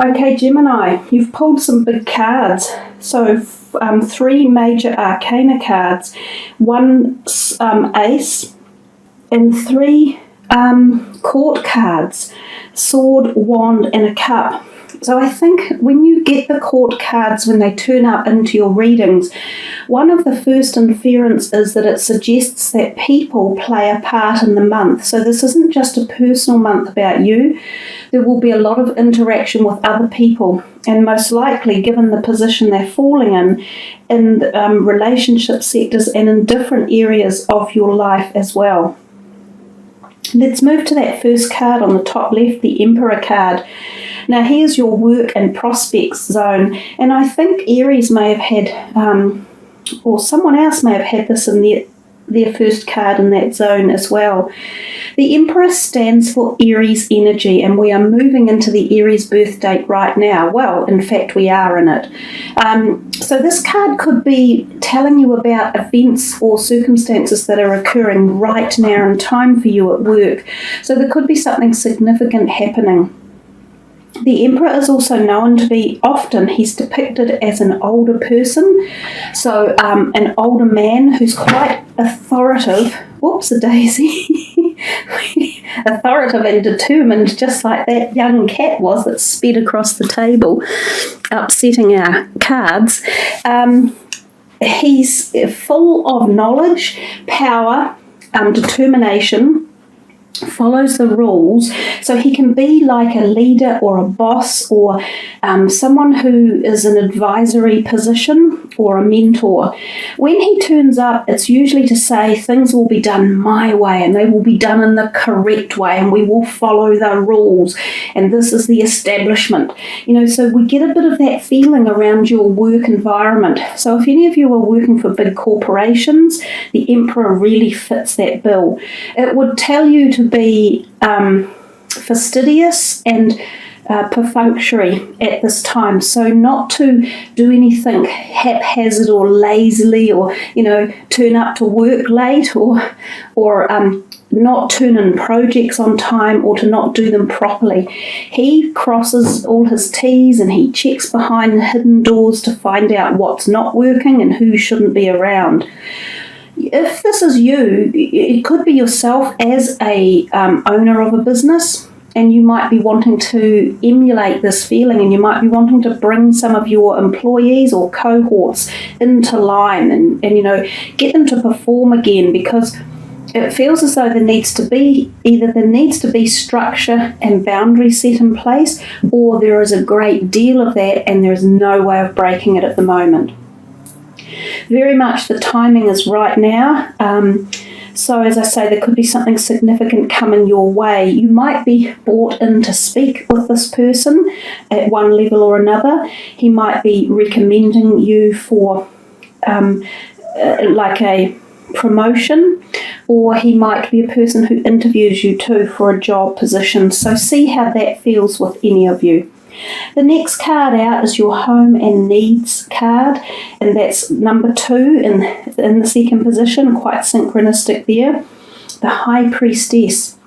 Okay, Gemini, you've pulled some big cards. So, three major arcana cards, one ace, and three court cards, sword, wand, and a cup. So I think when you get the court cards, when they turn up into your readings, one of the first inference is that it suggests that people play a part in the month. So this isn't just a personal month about you. There will be a lot of interaction with other people, and most likely, given the position they're falling in relationship sectors and in different areas of your life as well. Let's move to that first card on the top left, the Emperor card. Now, here's your work and prospects zone, and I think Aries may have had, or someone else may have had this in their first card in that zone as well. The Emperor stands for Aries energy, and we are moving into the Aries birth date right now. Well, in fact, we are in it. So this card could be telling you about events or circumstances that are occurring right now in time for you at work. So there could be something significant happening. The Emperor is also known to be, often he's depicted as an older person, so an older man who's quite authoritative, whoops-a-daisy, authoritative and determined, just like that young cat was that sped across the table, upsetting our cards. He's full of knowledge, power, determination, follows the rules, so he can be like a leader or a boss or someone who is an advisory position or a mentor. When he turns up, it's usually to say things will be done my way and they will be done in the correct way and we will follow the rules and this is the establishment. So we get a bit of that feeling around your work environment. So if any of you are working for big corporations, the Emperor really fits that bill. It would tell you to be fastidious and perfunctory at this time, so not to do anything haphazard or lazily, or turn up to work late, or not turn in projects on time, or to not do them properly. He crosses all his T's and he checks behind hidden doors to find out what's not working and who shouldn't be around. If this is you, it could be yourself as a owner of a business, and you might be wanting to emulate this feeling, and you might be wanting to bring some of your employees or cohorts into line and get them to perform again, because it feels as though there needs to be structure and boundaries set in place, or there is a great deal of that and there is no way of breaking it at the moment. Very much the timing is right now. So as I say, there could be something significant coming your way. You might be brought in to speak with this person at one level or another. He might be recommending you for like a promotion, or he might be a person who interviews you too for a job position. So see how that feels with any of you. The next card out is your home and needs card, and that's number 2 in the second position, quite synchronistic there. The High Priestess.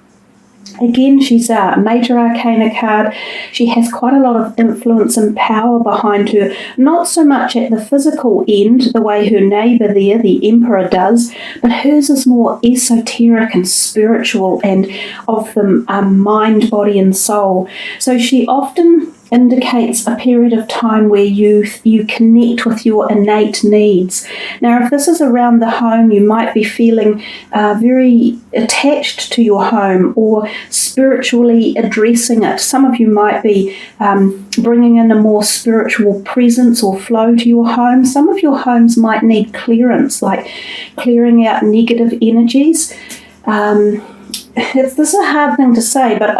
Again, she's a major arcana card. She has quite a lot of influence and power behind her, not so much at the physical end, the way her neighbour there, the Emperor, does, but hers is more esoteric and spiritual and of the mind, body and soul. So she often indicates a period of time where you connect with your innate needs. Now, if this is around the home, you might be feeling very attached to your home or spiritually addressing it. Some of you might be bringing in a more spiritual presence or flow to your home. Some of your homes might need clearance, like clearing out negative energies. This is a hard thing to say, but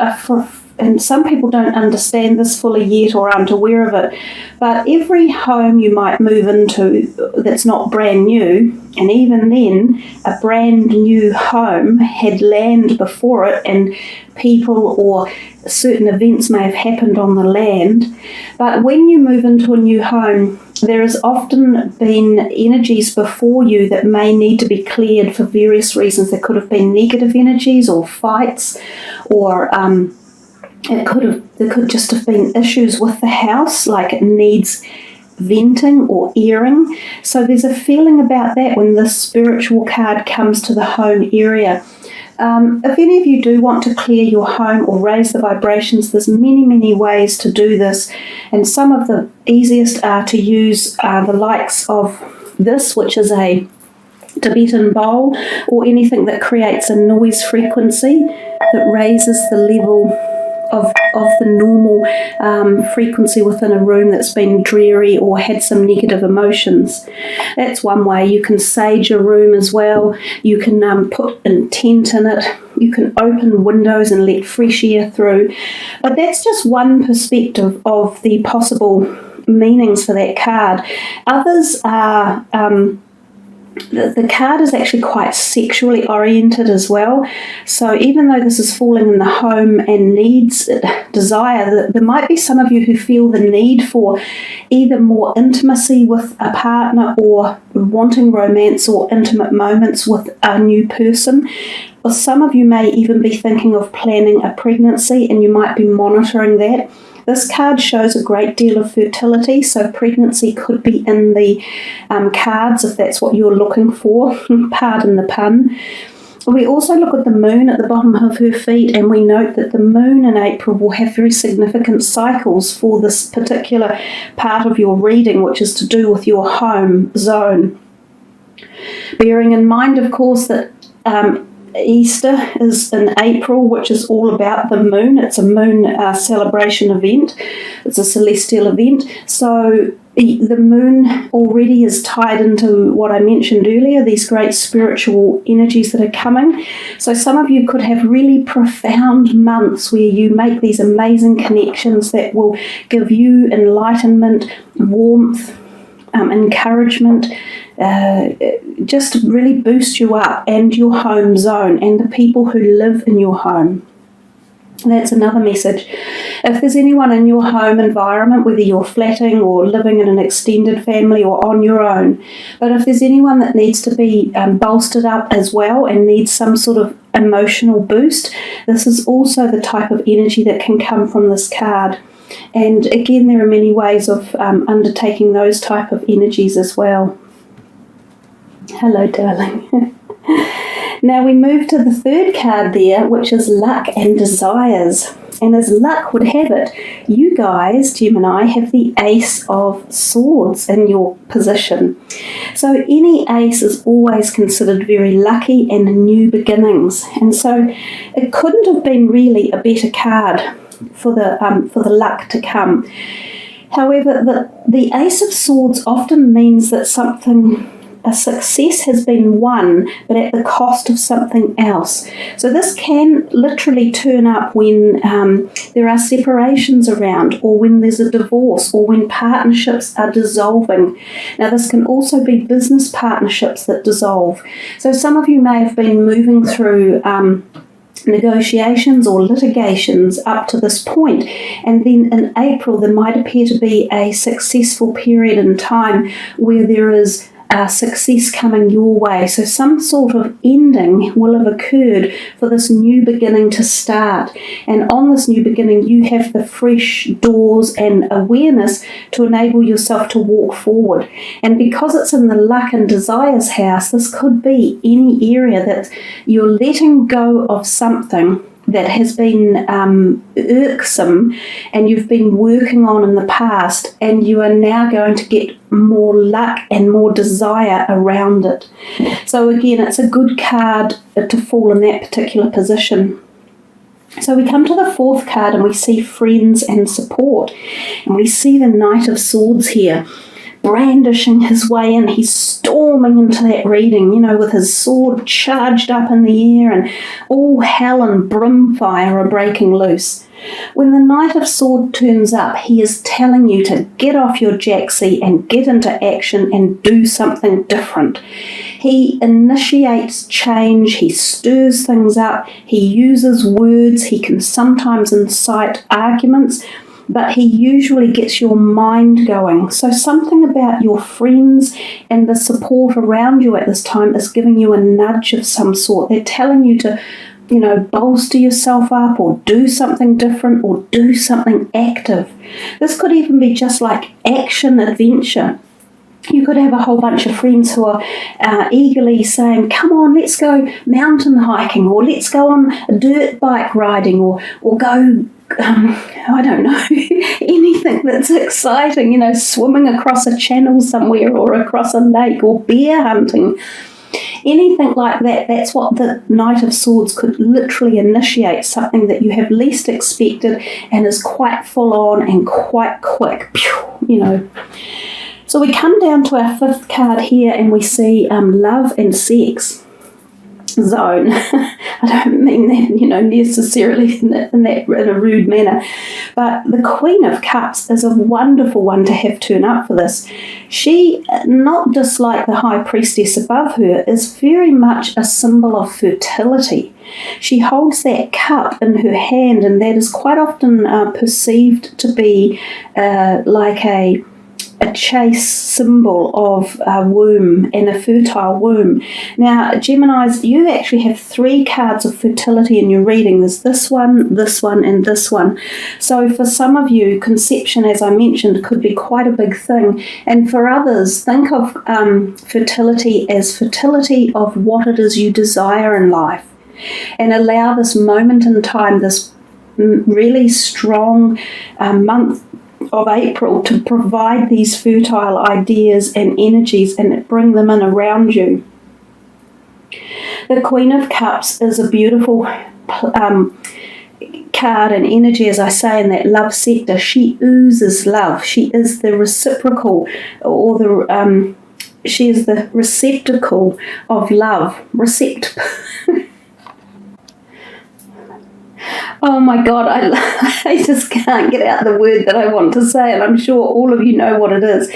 and some people don't understand this fully yet or aren't aware of it, but every home you might move into that's not brand new, and even then a brand new home had land before it and people or certain events may have happened on the land. But when you move into a new home, there has often been energies before you that may need to be cleared for various reasons. There could have been negative energies or fights or There could just have been issues with the house, like it needs venting or airing. So there's a feeling about that when this spiritual card comes to the home area. If any of you do want to clear your home or raise the vibrations, there's many ways to do this, and some of the easiest are to use the likes of this, which is a Tibetan bowl, or anything that creates a noise frequency that raises the level of the normal frequency within a room that's been dreary or had some negative emotions. That's one way. You can sage a room as well. You can put intent in it. You can open windows and let fresh air through. But that's just one perspective of the possible meanings for that card. Others are... The card is actually quite sexually oriented as well. So even though this is falling in the home and needs desire, there might be some of you who feel the need for either more intimacy with a partner or wanting romance or intimate moments with a new person. Or some of you may even be thinking of planning a pregnancy, and you might be monitoring that. This card shows a great deal of fertility, so pregnancy could be in the cards if that's what you're looking for, pardon the pun. We also look at the moon at the bottom of her feet, and we note that the moon in April will have very significant cycles for this particular part of your reading, which is to do with your home zone. Bearing in mind, of course, that Easter is in April, which is all about the moon. It's a moon celebration event. It's a celestial event. So the moon already is tied into what I mentioned earlier, these great spiritual energies that are coming. So some of you could have really profound months where you make these amazing connections that will give you enlightenment, warmth, encouragement, just really boost you up and your home zone and the people who live in your home. That's another message. If there's anyone in your home environment, whether you're flatting or living in an extended family or on your own, but if there's anyone that needs to be bolstered up as well and needs some sort of emotional boost, this is also the type of energy that can come from this card. And again, there are many ways of undertaking those type of energies as well. Hello, darling. Now we move to the third card there, which is luck and desires. And as luck would have it, you guys, Gemini, have the Ace of Swords in your position. So any ace is always considered very lucky and new beginnings. And so it couldn't have been really a better card for the luck to come. However, the Ace of Swords often means that a success has been won, but at the cost of something else. So this can literally turn up when there are separations around, or when there's a divorce, or when partnerships are dissolving. Now this can also be business partnerships that dissolve. So some of you may have been moving through negotiations or litigations up to this point, and then in April there might appear to be a successful period in time where there is success coming your way. So some sort of ending will have occurred for this new beginning to start, and on this new beginning you have the fresh doors and awareness to enable yourself to walk forward. And because it's in the luck and desires house, this could be any area that you're letting go of something that has been irksome and you've been working on in the past, and you are now going to get more luck and more desire around it. So again, it's a good card to fall in that particular position. So we come to the fourth card and we see friends and support, and we see the Knight of Swords here, brandishing his way in. He's storming into that reading, with his sword charged up in the air, and all hell and brimfire are breaking loose. When the Knight of Swords turns up, he is telling you to get off your jacksie and get into action and do something different. He initiates change, he stirs things up, he uses words, he can sometimes incite arguments, but he usually gets your mind going. So something about your friends and the support around you at this time is giving you a nudge of some sort. They're telling you to bolster yourself up or do something different or do something active. This could even be just like action adventure. You could have a whole bunch of friends who are eagerly saying, come on, let's go mountain hiking, or let's go on dirt bike riding, or go, I don't know, anything that's exciting, swimming across a channel somewhere or across a lake, or bear hunting. Anything like that. That's what the Knight of Swords could literally initiate, something that you have least expected and is quite full on and quite quick, So we come down to our fifth card here and we see love and sex zone. I don't mean that, necessarily in a rude manner, but the Queen of Cups is a wonderful one to have turn up for this. She, not just like the High Priestess above her, is very much a symbol of fertility. She holds that cup in her hand, and that is quite often perceived to be like a chaste symbol of a womb and a fertile womb. Now, Geminis, you actually have 3 cards of fertility in your reading. There's this one, and this one. So for some of you, conception, as I mentioned, could be quite a big thing. And for others, think of fertility as fertility of what it is you desire in life. And allow this moment in time, this really strong month of April, to provide these fertile ideas and energies and bring them in around you. The Queen of Cups is a beautiful card and energy, as I say, in that love sector. She oozes love. She is the reciprocal, or she is the receptacle of love. Oh my God, I just can't get out the word that I want to say, and I'm sure all of you know what it is.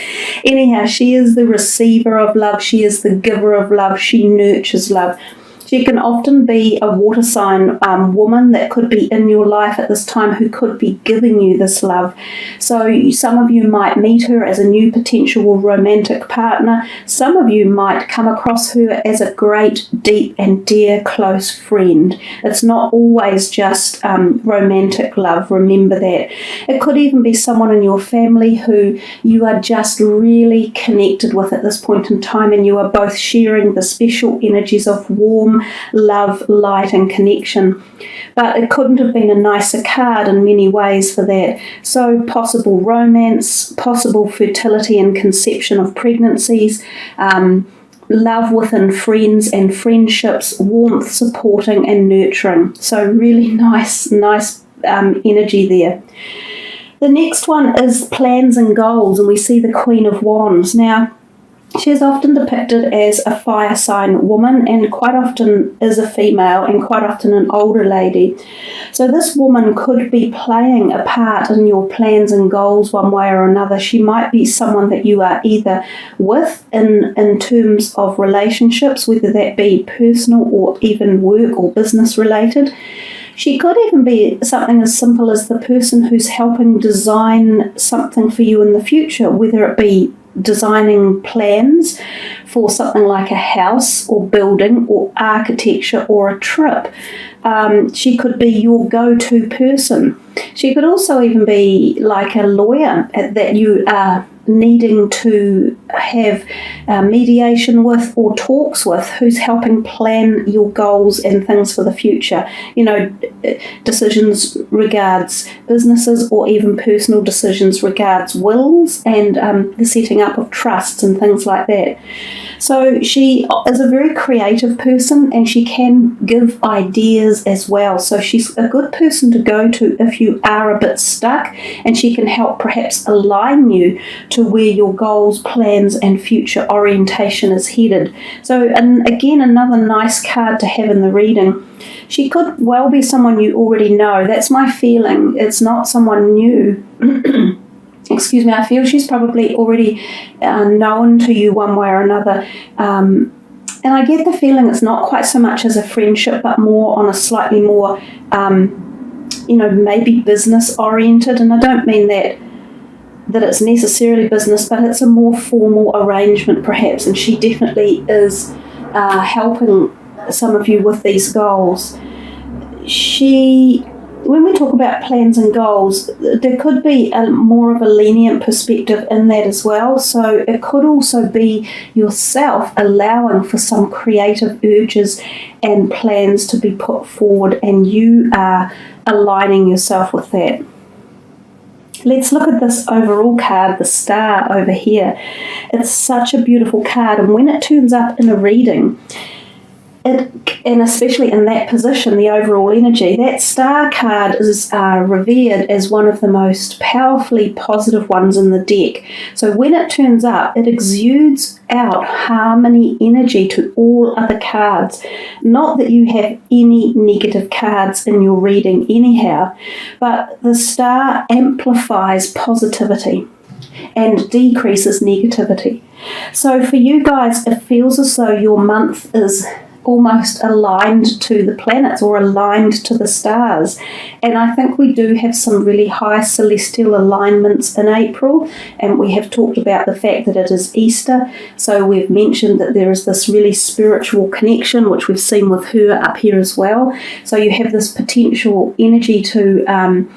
Anyhow, she is the receiver of love. She is the giver of love. She nurtures love. She can often be a water sign woman that could be in your life at this time, who could be giving you this love. So some of you might meet her as a new potential romantic partner. Some of you might come across her as a great, deep and dear close friend. It's not always just romantic love, remember that. It could even be someone in your family who you are just really connected with at this point in time, and you are both sharing the special energies of warm love, light and connection. But it couldn't have been a nicer card in many ways for that. So possible romance, possible fertility and conception of pregnancies, love within friends and friendships, warmth, supporting and nurturing. So really nice energy there. The next one is plans and goals, and we see the Queen of Wands. Now, she is often depicted as a fire sign woman, and quite often is a female, and quite often an older lady. So this woman could be playing a part in your plans and goals one way or another. She might be someone that you are either with in terms of relationships, whether that be personal or even work or business related. She could even be something as simple as the person who's helping design something for you in the future, whether it be designing plans for something like a house or building or architecture or a trip. She could be your go-to person. She could also even be like a lawyer that you are needing to have mediation with or talks with, who's helping plan your goals and things for the future. Decisions regards businesses, or even personal decisions regards wills and the setting up of trusts and things like that. So she is a very creative person, and she can give ideas as well. So she's a good person to go to if you are a bit stuck, and she can help perhaps align you to where your goals, plans and future orientation is headed. So, and again, another nice card to have in the reading. She could well be someone you already know. That's my feeling. It's not someone new. Excuse me, I feel she's probably already known to you one way or another. And I get the feeling it's not quite so much as a friendship, but more on a slightly more, maybe business oriented. And I don't mean that it's necessarily business, but it's a more formal arrangement perhaps. And she definitely is helping some of you with these goals. when we talk about plans and goals, there could be more of a lenient perspective in that as well. So it could also be yourself allowing for some creative urges and plans to be put forward, and you are aligning yourself with that. Let's look at this overall card, the star over here. It's such a beautiful card, and when it turns up in a reading, and especially in that position, the overall energy, that star card is revered as one of the most powerfully positive ones in the deck. So when it turns up, it exudes out harmony energy to all other cards. Not that you have any negative cards in your reading anyhow, but the star amplifies positivity and decreases negativity. So for you guys, it feels as though your month is almost aligned to the planets or aligned to the stars. And I think we do have some really high celestial alignments in April, and we have talked about the fact that it is Easter. So we've mentioned that there is this really spiritual connection, which we've seen with her up here as well. So you have this potential energy to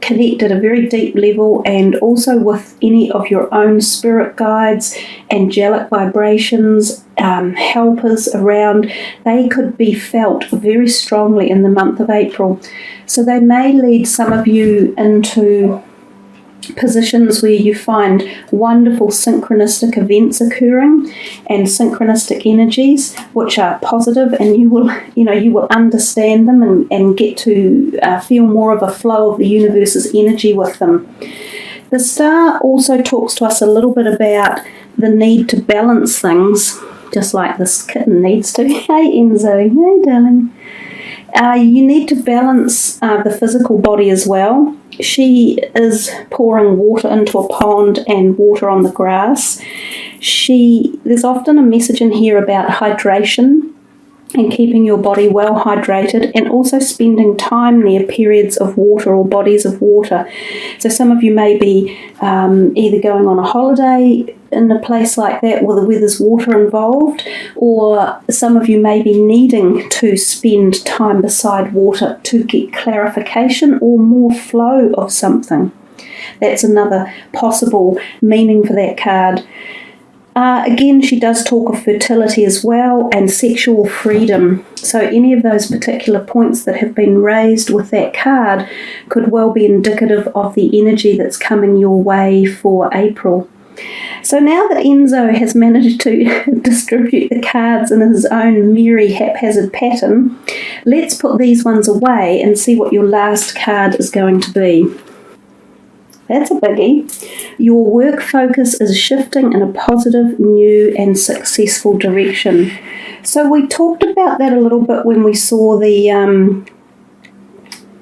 connect at a very deep level, and also with any of your own spirit guides, angelic vibrations, helpers around. They could be felt very strongly in the month of April. So they may lead some of you into positions where you find wonderful synchronistic events occurring and synchronistic energies which are positive, and you will understand them and get to feel more of a flow of the universe's energy with them. The star also talks to us a little bit about the need to balance things, just like this kitten needs to. Hey Enzo, hey darling. You need to balance the physical body as well. She is pouring water into a pond and water on the grass. There's often a message in here about hydration and keeping your body well hydrated, and also spending time near periods of water or bodies of water. So some of you may be either going on a holiday in a place like that where there's water involved, or some of you may be needing to spend time beside water to get clarification or more flow of something. That's another possible meaning for that card. Again, she does talk of fertility as well and sexual freedom. So any of those particular points that have been raised with that card could well be indicative of the energy that's coming your way for April. So now that Enzo has managed to distribute the cards in his own merry haphazard pattern, let's put these ones away and see what your last card is going to be. That's a biggie. Your work focus is shifting in a positive, new and successful direction. So we talked about that a little bit when we saw the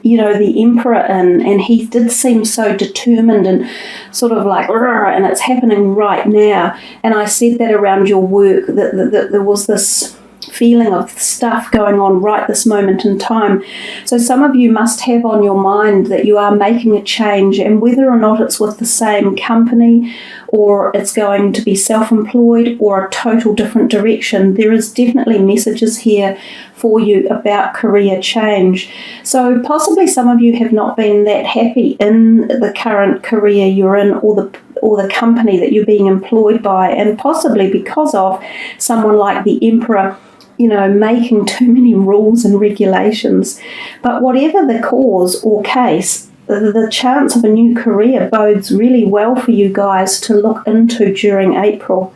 Emperor and he did seem so determined and sort of like, and it's happening right now. And I said that around your work, that there was this feeling of stuff going on right this moment in time. So some of you must have on your mind that you are making a change, and whether or not it's with the same company or it's going to be self-employed or a total different direction, there is definitely messages here for you about career change. So possibly some of you have not been that happy in the current career you're in, or the company that you're being employed by, and possibly because of someone like the Emperor making too many rules and regulations. But whatever the cause or case, the chance of a new career bodes really well for you guys to look into during April.